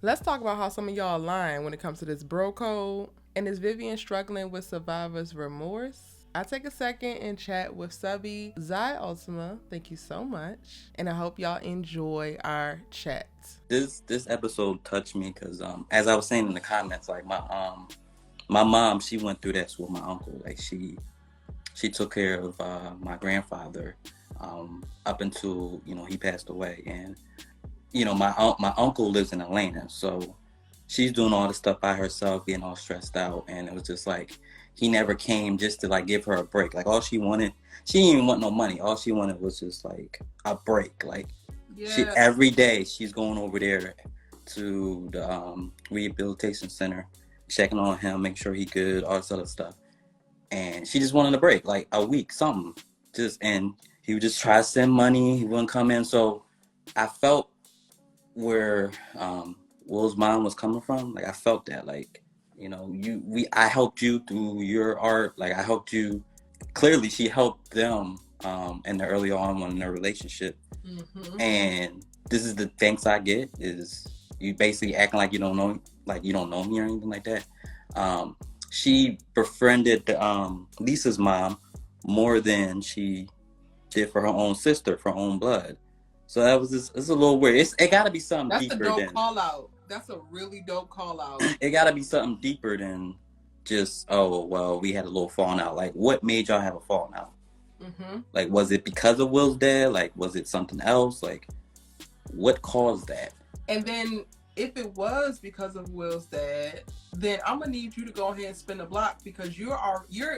Let's talk about how some of y'all lying when it comes to this bro code. And is Vivian struggling with survivor's remorse? I take a second and chat with Subby Zai Ultima. Thank you so much. And I hope y'all enjoy our chat. This episode touched me because as I was saying in the comments, like my mom, she went through this with my uncle. Like she took care of my grandfather up until he passed away. And my uncle lives in Atlanta, so she's doing all the stuff by herself, getting all stressed out. And it was just like he never came just to like give her a break. Like all she wanted, she didn't even want no money. All she wanted was just like a break. Like she Yeah. every day she's going over there to the rehabilitation center, checking on him, making sure he good, all this other stuff. And she just wanted a break, like a week, something. And he would just try to send money. He wouldn't come in. So I felt where Will's mom was coming from. Like I felt that, like I helped you through your art. Like I helped you. Clearly, she helped them in the early on in their relationship. Mm-hmm. And this is the thanks I get is you basically acting like you don't know, me or anything like that. She befriended Lisa's mom more than she did for her own sister, for her own blood. So that was just, it's a little weird. It got to be something That's a deeper dope than. call out. That's a really dope call out. It got to be something deeper than just, oh well, we had a little falling out. Like what made y'all have a falling out? Mm-hmm. Like was it because of Will's dad? Like was it something else? Like what caused that? And then if it was because of Will's dad, then I'm gonna need you to go ahead and spin the block because you're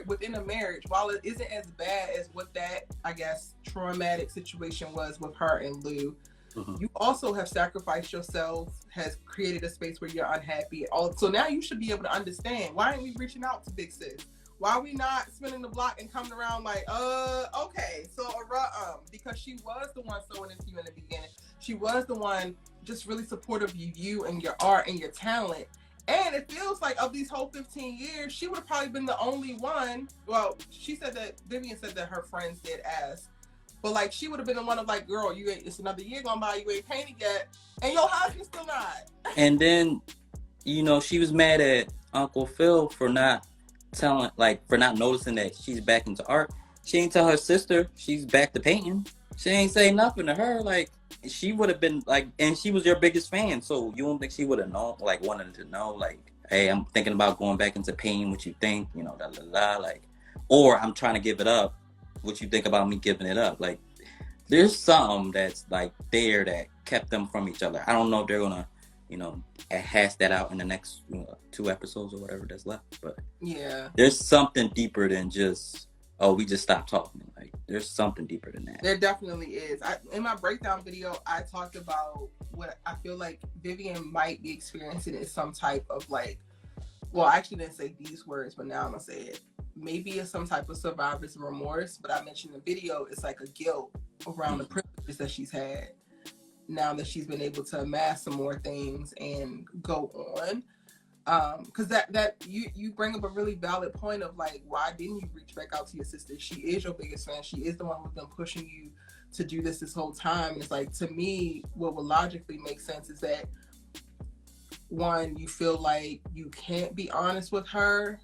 within a marriage. While it isn't as bad as what that, I guess, traumatic situation was with her and Lou, you also have sacrificed yourself, has created a space where you're unhappy. So now you should be able to understand, why aren't we reaching out to Big Sis? Why are we not spinning the block and coming around like, okay, so because she was the one sewing into you in the beginning. She was the one just really supportive of you and your art and your talent. And it feels like of these whole 15 years, she would have probably been the only one. Well, Vivian said that her friends did ask. But like she would have been the one of like, girl, it's another year gone by, you ain't painted yet, and your husband's still not. And then, she was mad at Uncle Phil for not noticing that she's back into art. She ain't tell her sister she's back to painting. She ain't say nothing to her. Like she would have been like, and she was your biggest fan, so you don't think she would have known, like wanted to know, like, hey, I'm thinking about going back into painting. What you think? Like, or I'm trying to give it up. What you think about me giving it up? Like, there's something that's like there that kept them from each other. I don't know if they're gonna, hash that out in the next 2 episodes or whatever that's left. But yeah, there's something deeper than just, oh, we just stopped talking. Like, there's something deeper than that. There definitely is. In my breakdown video, I talked about what I feel like Vivian might be experiencing is some type of like, well, I actually didn't say these words, but now I'm gonna say it. Maybe it's some type of survivor's remorse, but I mentioned in the video, it's like a guilt around the privileges that she's had now that she's been able to amass some more things and go on. Because that you bring up a really valid point of like, why didn't you reach back out to your sister? She is your biggest fan. She is the one who's been pushing you to do this whole time. It's like, to me, what would logically make sense is that, one, you feel like you can't be honest with her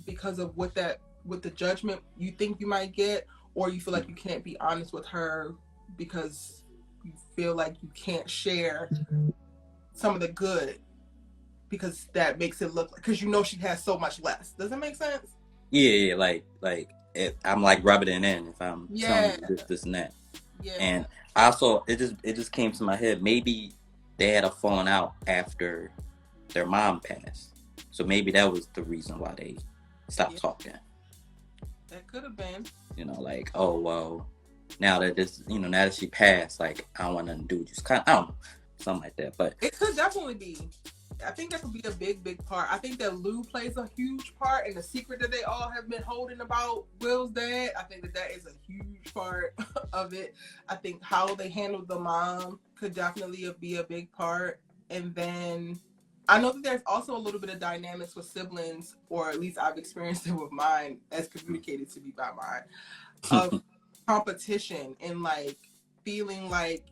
because of what the judgment you think you might get, or you feel like you can't be honest with her because you feel like you can't share some of the good because that makes it look like, because she has so much less. Does that make sense? Yeah, like if I'm like rubbing it in if I'm telling you this and that. Yeah. And also it just came to my head, maybe they had a falling out after their mom passed. So maybe that was the reason why they stopped talking. That could have been. Like, oh well, now that she passed, like I don't want nothing to do. Just kind of, I don't know, something like that. But it could definitely be. I think that could be a big part. I think that Lou plays a huge part in the secret that they all have been holding about Will's dad. I think that is a huge part of it. I think how they handled the mom could definitely be a big part. And then I know that there's also a little bit of dynamics with siblings, or at least I've experienced it with mine, as communicated to me by mine, of competition and like feeling like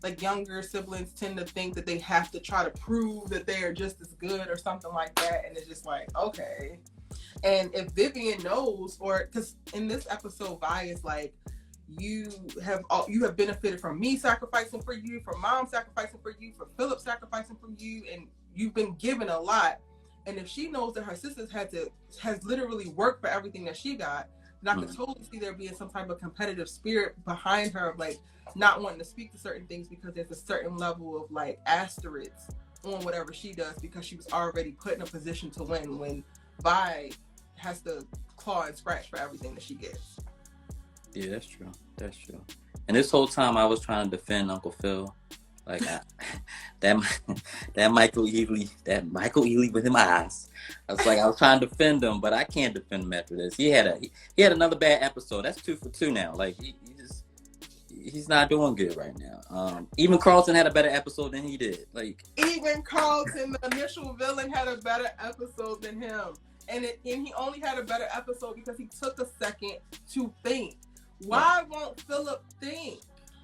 like younger siblings tend to think that they have to try to prove that they are just as good or something like that, and it's just like, okay. And if Vivian knows, or because in this episode, Vi is like, you have benefited from me sacrificing for you, from Mom sacrificing for you, for Phillip sacrificing for you, and you've been given a lot. And if she knows that her sisters has literally worked for everything that she got, then I could totally see there being some type of competitive spirit behind her, of like not wanting to speak to certain things because there's a certain level of like asterisk on whatever she does, because she was already put in a position to win when Vi has to claw and scratch for everything that she gets. Yeah, that's true. That's true. And this whole time I was trying to defend Uncle Phil. Like that Michael Ealy with him eyes. I was trying to defend him, but I can't defend him after this. He had another bad episode. That's 2 for 2 now. Like he's not doing good right now. Even Carlton had a better episode than he did. Like even Carlton, the initial villain, had a better episode than him. And he only had a better episode because he took a second to think. Why won't Phillip think?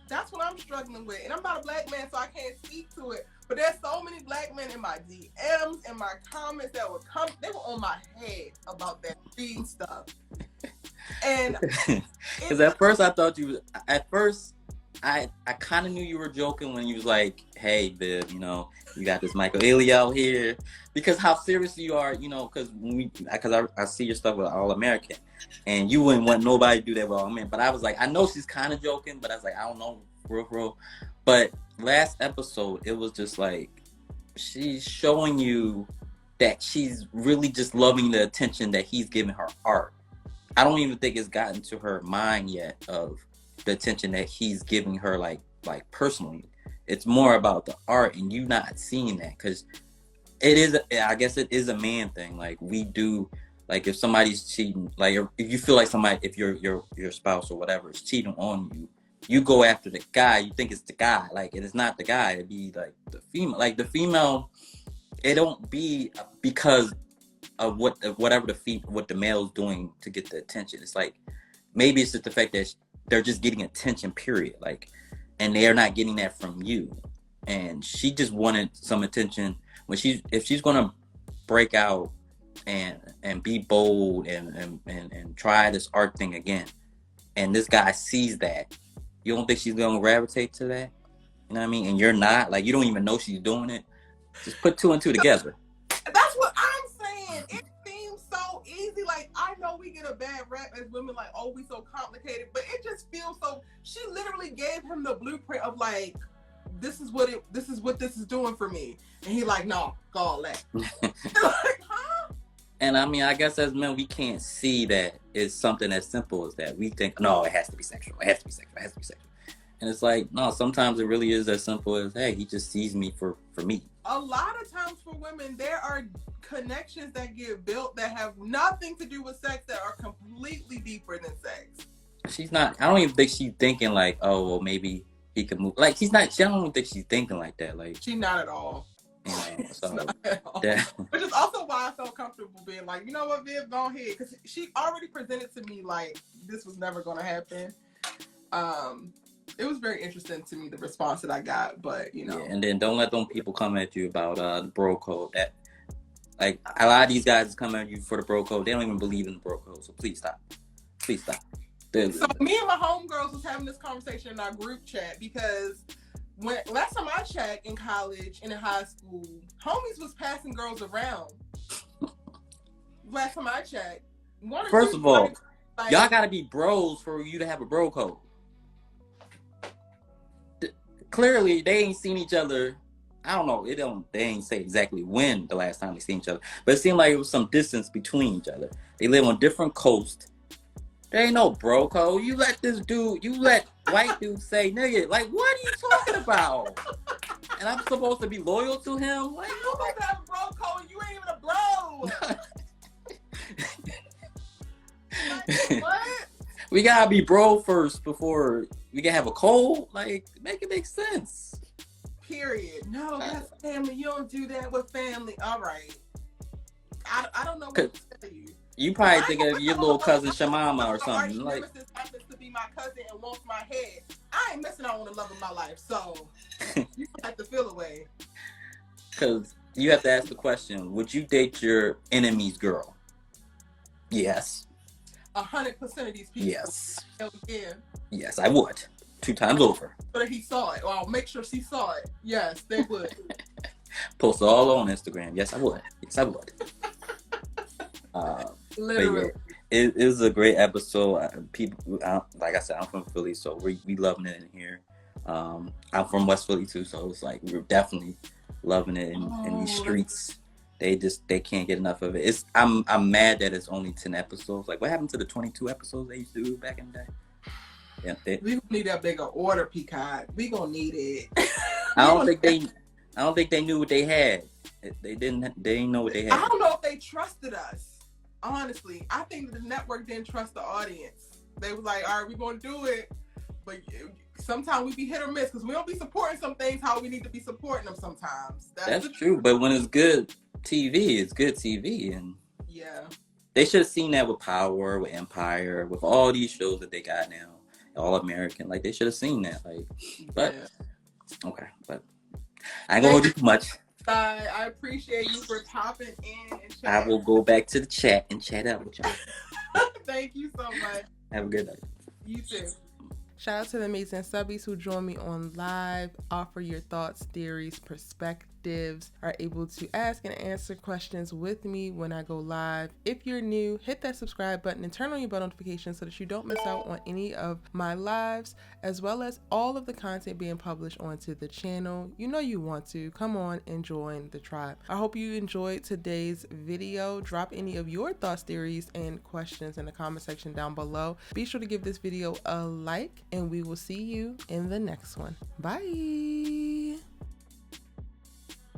That's what I'm struggling with. And I'm not a black man, so I can't speak to it. But there's so many black men in my DMs and my comments that would come. They were on my head about that feed stuff. And because at first I thought you. At first, I kind of knew you were joking when you was like, "Hey, Viv, you know, you got this Michael Ealy out here." Because how serious you are, you know, because I see your stuff with All American, and you wouldn't want nobody to do that with All American. But I was like, I know she's kind of joking, but I was like, I don't know, for real. But last episode, it was just like, she's showing you that she's really just loving the attention that he's giving her art. I don't even think it's gotten to her mind yet of the attention that he's giving her, like personally. It's more about the art, and you not seeing that, because it is, I guess it is a man thing. Like we do, like if somebody's cheating, like if you feel like somebody, if your spouse or whatever is cheating on you, you go after the guy. You think it's the guy, like it is not the guy. It'd be like the female. Like the female, it don't be because of what the male's doing to get the attention. It's like maybe it's just the fact that they're just getting attention, period. Like, and they're not getting that from you. And she just wanted some attention. If she's gonna break out and be bold and try this art thing again, and this guy sees that, you don't think she's gonna gravitate to that? You know what I mean? And you're not, like, you don't even know she's doing it. Just put 2 and 2 together. That's what I'm saying. It seems so easy. Like, I know we get a bad rap as women, like, oh, we so complicated, but it just feels so. She literally gave him the blueprint of like, this is what this is doing for me, and he like, no, go all that. Like, huh? And I mean, I guess as men, we can't see that it's something as simple as that. We think, no, it has to be sexual. It has to be sexual. It has to be sexual. And it's like, no, sometimes it really is as simple as, hey, he just sees me for me. A lot of times for women, there are connections that get built that have nothing to do with sex, that are completely deeper than sex. She's not, I don't even think she's thinking like, oh, well, maybe he could move. Like, I don't even think she's thinking like that. Like, she's not at all. You know, so not at all. Which is also why I felt comfortable being like, you know what, Viv, go ahead. Because she already presented to me like this was never going to happen. It was very interesting to me, the response that I got, but you know. Yeah, and then don't let them people come at you about the bro code. That, like, a lot of these guys come at you for the bro code. They don't even believe in the bro code. So please stop. Please stop. So me and my homegirls was having this conversation in our group chat, because when last time I checked in college and in high school, homies was passing girls around. Last time I checked. First of all, like, y'all gotta be bros for you to have a bro code. Clearly, they ain't seen each other. I don't know. They ain't say exactly when the last time they seen each other, but it seemed like it was some distance between each other. They live on different coasts. There ain't no bro code. You let white dude say nigga. Like, what are you talking about? And I'm supposed to be loyal to him? Like, you supposed to have a bro code. You ain't even a bro. Like, what? We gotta be bro first before we can have a code. Like, make it make sense. Period. No, that's family. You don't do that with family. All right. I don't know what to tell you. You probably I ain't think gonna of put your no little cousin I'm Shamama or my arch something. Like, nemesis happens to be my cousin and wants my head. I ain't missing out on the love of my life, so you have to feel away. because you have to ask the question: would you date your enemy's girl? Yes. 100% of these people. Yes. Hell yeah. Yes, I would. 2 times over. So that he saw it, or I'll make sure she saw it. Yes, they would. Post it all on Instagram. Yes, I would. Yes, I would. Literally. It was a great episode. People, like I said, I'm from Philly, so we loving it in here. I'm from West Philly too, so it's like we're definitely loving it in these streets. They can't get enough of it. I'm mad that it's only 10 episodes. Like, what happened to the 22 episodes they used to do back in the day? Yeah, we need a bigger order, Peacock. We gonna need it. I don't think they knew what they had. They didn't know what they had. I don't know if they trusted us. Honestly, I think the network didn't trust the audience. They was like, all right, we're gonna do it, but sometimes we be hit or miss because we don't be supporting some things how we need to be supporting them sometimes. That's true, but when it's good TV, it's good TV, and yeah, they should have seen that with Power, with Empire, with all these shows that they got now, All American. Like, they should have seen that. Like, but okay, but I ain't gonna hold you too much. I appreciate you for popping in and chatting. I will go back to the chat and chat out with y'all. Thank you so much. Have a good night. You too. Shout out to the amazing subbies who join me on live, offer your thoughts, theories, perspectives, are able to ask and answer questions with me when I go live. If you're new, hit that subscribe button and turn on your bell notifications so that you don't miss out on any of my lives, as well as all of the content being published onto the channel. You know you want to. Come on and join the tribe. I hope you enjoyed today's video. Drop any of your thoughts, theories, and questions in the comment section down below. Be sure to give this video a like, and we will see you in the next one. Bye.